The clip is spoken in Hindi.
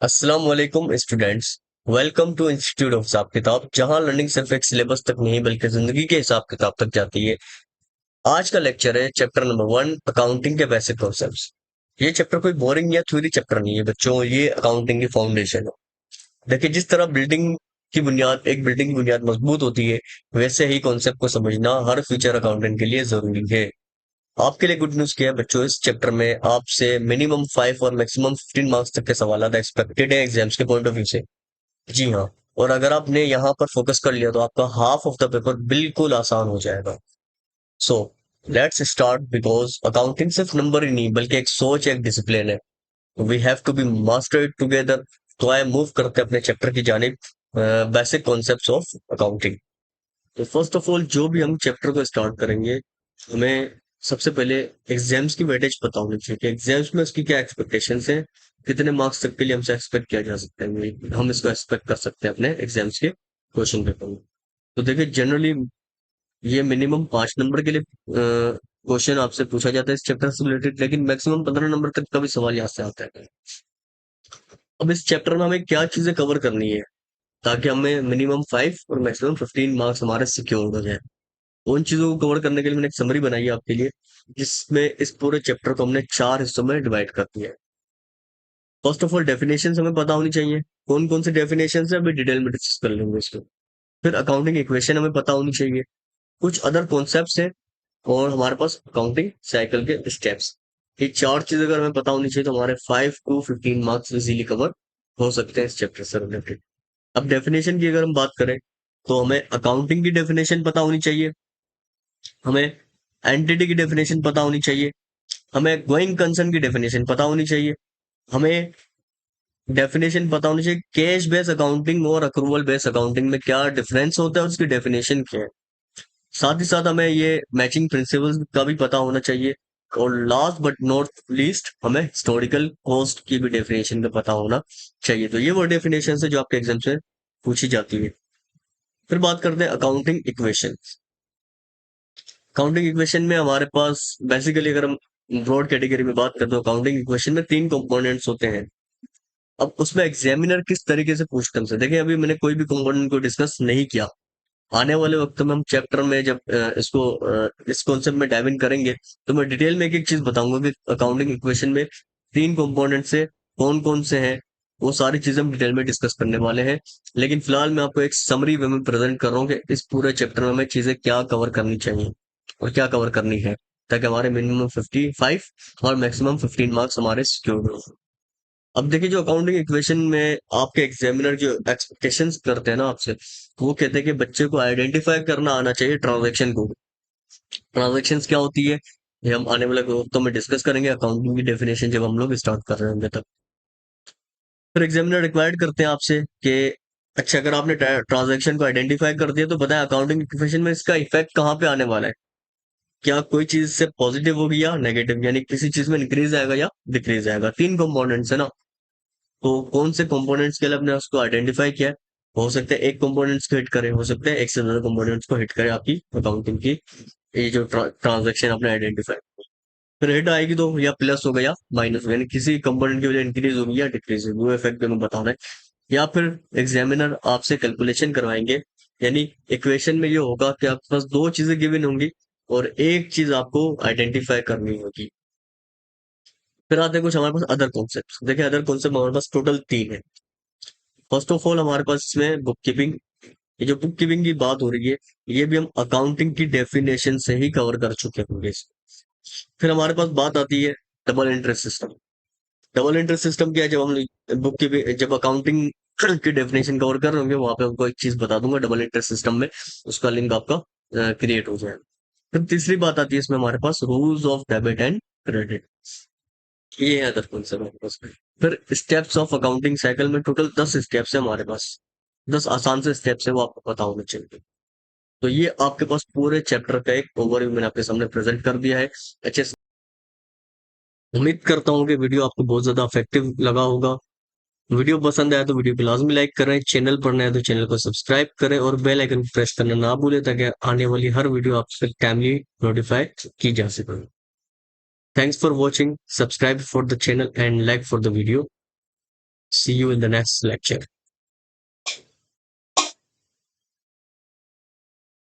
अस्सलाम वालेकुम students. Welcome to institute of हिसाब किताब, जहां लर्निंग सिर्फ एक सिलेबस तक नहीं बल्कि जिंदगी के हिसाब किताब तक जाती है। आज का लेक्चर है चैप्टर नंबर 1, अकाउंटिंग के बेसिक कॉन्सेप्ट्स। ये चैप्टर कोई बोरिंग या थ्योरी चैप्टर नहीं है बच्चों, ये अकाउंटिंग की फाउंडेशन है। देखिए, जिस तरह बिल्डिंग की बुनियाद मजबूत होती है, वैसे ही कॉन्सेप्ट को समझना हर फ्यूचर अकाउंटेंट के लिए जरूरी है। आपके लिए गुड न्यूज क्या है बच्चों, इस चैप्टर में आपसे मिनिमम 5 और मैक्सिमम 15 मार्क्स तक के सवाल एक्सपेक्टेड है एग्जाम्स के पॉइंट ऑफ व्यू से। जी हाँ। और अगर आपने यहाँ पर फोकस कर लिया तो आपका हाफ ऑफ द पेपर बिल्कुल आसान हो जाएगा। So let's start, because accounting सिर्फ नंबर ही नहीं बल्कि एक सोच, एक डिसिप्लिन है। We have to be master it together. तो आए मूव करते हैं अपने चैप्टर की जानिब, बेसिक कॉन्सेप्ट्स ऑफ अकाउंटिंग। तो फर्स्ट ऑफ ऑल, जो भी हम चैप्टर को स्टार्ट करेंगे, हमें सबसे पहले एग्जाम्स की वेटेज पता होनी चाहिए कि एग्जाम्स में उसकी क्या एक्सपेक्टेशंस हैं, कितने मार्क्स तक के लिए हमसे एक्सपेक्ट किया जा सकता है, हम इसको एक्सपेक्ट कर सकते हैं अपने एग्जाम्स के क्वेश्चन पेपर में। तो देखिए, जनरली ये मिनिमम 5 नंबर के लिए क्वेश्चन आपसे पूछा जाता है इस चैप्टर से रिलेटेड, लेकिन मैक्सिमम 15 नंबर तक का भी सवाल यहाँ से आता है। अब इस चैप्टर में हमें क्या चीजें कवर करनी है ताकि हमें मिनिमम 5 और मैक्सिमम 15 मार्क्स हमारे सिक्योर हो जाए। उन चीजों को कवर करने के लिए मैंने एक समरी बनाई है आपके लिए, जिसमें इस पूरे चैप्टर को हमने 4 हिस्सों में डिवाइड कर दिया है। फर्स्ट ऑफ ऑल, डेफिनेशन हमें पता होनी चाहिए। कौन कौन सी डेफिनेशन है अभी डिटेल में डिस्कस कर लेंगे इसको। फिर अकाउंटिंग इक्वेशन हमें पता होनी चाहिए। कुछ अदर कॉन्सेप्ट्स हैं, और हमारे पास अकाउंटिंग साइकिल के स्टेप्स। ये 4 चीज अगर हमें पता होनी चाहिए तो हमारे 5 to 15 मार्क्स इजीली कवर हो सकते हैं इस चैप्टर से रिलेटेड। अब डेफिनेशन की अगर हम बात करें तो हमें अकाउंटिंग की डेफिनेशन पता होनी चाहिए, हमें एंटिटी की डेफिनेशन पता होनी चाहिए, हमें गोइंग कंसर्न की डेफिनेशन पता होनी चाहिए, हमें डेफिनेशन पता होनी चाहिए कैश बेस अकाउंटिंग और अक्रूवल बेस अकाउंटिंग में क्या डिफरेंस होता है, उसकी डेफिनेशन क्या है। साथ ही साथ हमें ये मैचिंग प्रिंसिपल्स का भी पता होना चाहिए। और लास्ट बट नॉट लीस्ट, हमें हिस्टोरिकल कॉस्ट की भी डेफिनेशन का पता होना चाहिए। तो ये वो डेफिनेशन है जो आपके एग्जाम से पूछी जाती है। फिर बात करते हैं अकाउंटिंग इक्वेशन। अकाउंटिंग इक्वेशन में हमारे पास बेसिकली, अगर हम ब्रॉड कैटेगरी में बात करते हैं, अकाउंटिंग इक्वेशन में 3 कंपोनेंट्स होते हैं। अब उसमें एग्जामिनर किस तरीके से पूछते हैं हमसे, देखिए अभी मैंने कोई भी कंपोनेंट को डिस्कस नहीं किया। आने वाले वक्त में हम चैप्टर में जब इस कॉन्सेप्ट में डाइव इन करेंगे, तो मैं डिटेल में एक एक चीज बताऊंगा कि अकाउंटिंग इक्वेशन में 3 कंपोनेंट से कौन कौन से हैं। वो सारी चीजें हम डिटेल में डिस्कस करने वाले हैं। लेकिन फिलहाल मैं आपको एक समरी वे में प्रेजेंट कर रहा हूँ कि इस पूरे चैप्टर में हमें चीजें क्या कवर करनी चाहिए और क्या कवर करनी है, ताकि हमारे मिनिमम 55 और मैक्सिमम 15 मार्क्स हमारे सिक्योर हो। अब देखिए, जो अकाउंटिंग इक्वेशन में आपके एग्जामिनर जो एक्सपेक्टेशंस करते हैं ना आपसे, वो कहते हैं कि बच्चे को आइडेंटिफाई करना आना चाहिए ट्रांजैक्शन को। ट्रांजैक्शंस क्या होती है, ये हम आने वाले वक्तों में डिस्कस करेंगे, अकाउंटिंग की डेफिनेशन जब हम लोग स्टार्ट कर रहे होंगे तब। फिर एग्जामिनर रिक्वायर्ड करते हैं आपसे कि अच्छा, अगर आपने ट्रांजैक्शन को आइडेंटिफाई कर दिया तो बताएं अकाउंटिंग इक्वेशन में इसका इफेक्ट कहाँ पे आने वाला है। क्या कोई चीज से पॉजिटिव होगी या नेगेटिव, यानी किसी चीज में इंक्रीज आएगा या डिक्रीज आएगा। 3 कंपोनेंट्स है ना। तो कौन से कंपोनेंट्स के लिए आपने उसको आइडेंटिफाई किया है। हो सकता है एक कंपोनेंट्स को हिट करे, हो सकता है एक से ज्यादा कंपोनेंट्स को हिट करे आपकी अकाउंटिंग की ये जो ट्रांजैक्शन आपने आइडेंटिफाई। फिर हिट आएगी तो या प्लस होगा या माइनस होगा, यानी किसी कंपोनेंट की वजह इंक्रीज होगी या डिक्रीज होगी, वो इफेक्ट हमें बताना है। या फिर एग्जामिनर आपसे कैलकुलेशन करवाएंगे, यानी इक्वेशन में ये होगा कि आपके पास 2 चीजें गिवन होंगी और एक चीज आपको आइडेंटिफाई करनी होगी। फिर आते हैं कुछ हमारे पास अदर कॉन्सेप्ट। देखिए, अदर कॉन्सेप्ट हमारे पास टोटल 3 है। फर्स्ट ऑफ ऑल, हमारे पास इसमें बुक कीपिंग। ये जो बुक कीपिंग की बात हो रही है, ये भी हम अकाउंटिंग की डेफिनेशन से ही कवर कर चुके होंगे इसको। फिर हमारे पास बात आती है double interest system. Double interest system क्या है, जब हम बुक कीपिंग जब अकाउंटिंग की डेफिनेशन कवर कर रहे होंगे, वहां पे आपको एक चीज बता दूंगा डबल इंटरेस्ट सिस्टम में, उसका लिंक आपका क्रिएट हो जाएगा। फिर तीसरी बात आती है इसमें हमारे पास rules of debit and credit. ये है अदर कॉन्सेप्ट हमारे पास। फिर स्टेप्स ऑफ अकाउंटिंग साइकिल में टोटल 10 स्टेप्स है हमारे पास। 10 आसान से स्टेप्स है, वो आपको पता होना चाहिए। तो ये आपके पास पूरे चैप्टर का एक ओवरव्यू मैंने आपके सामने प्रेजेंट कर दिया है अच्छे से। उम्मीद करता हूँ कि वीडियो आपको बहुत ज्यादा इफेक्टिव लगा होगा। वीडियो पसंद आया तो वीडियो को लाजमी लाइक करें, चैनल पर नए तो चैनल को सब्सक्राइब करें और बेल आइकन प्रेस करना ना भूलें, ताकि आने वाली हर वीडियो आपसे टाइमली नोटिफाई की जा सके। Thanks for watching, subscribe for the channel and like for the video. See you in the next lecture.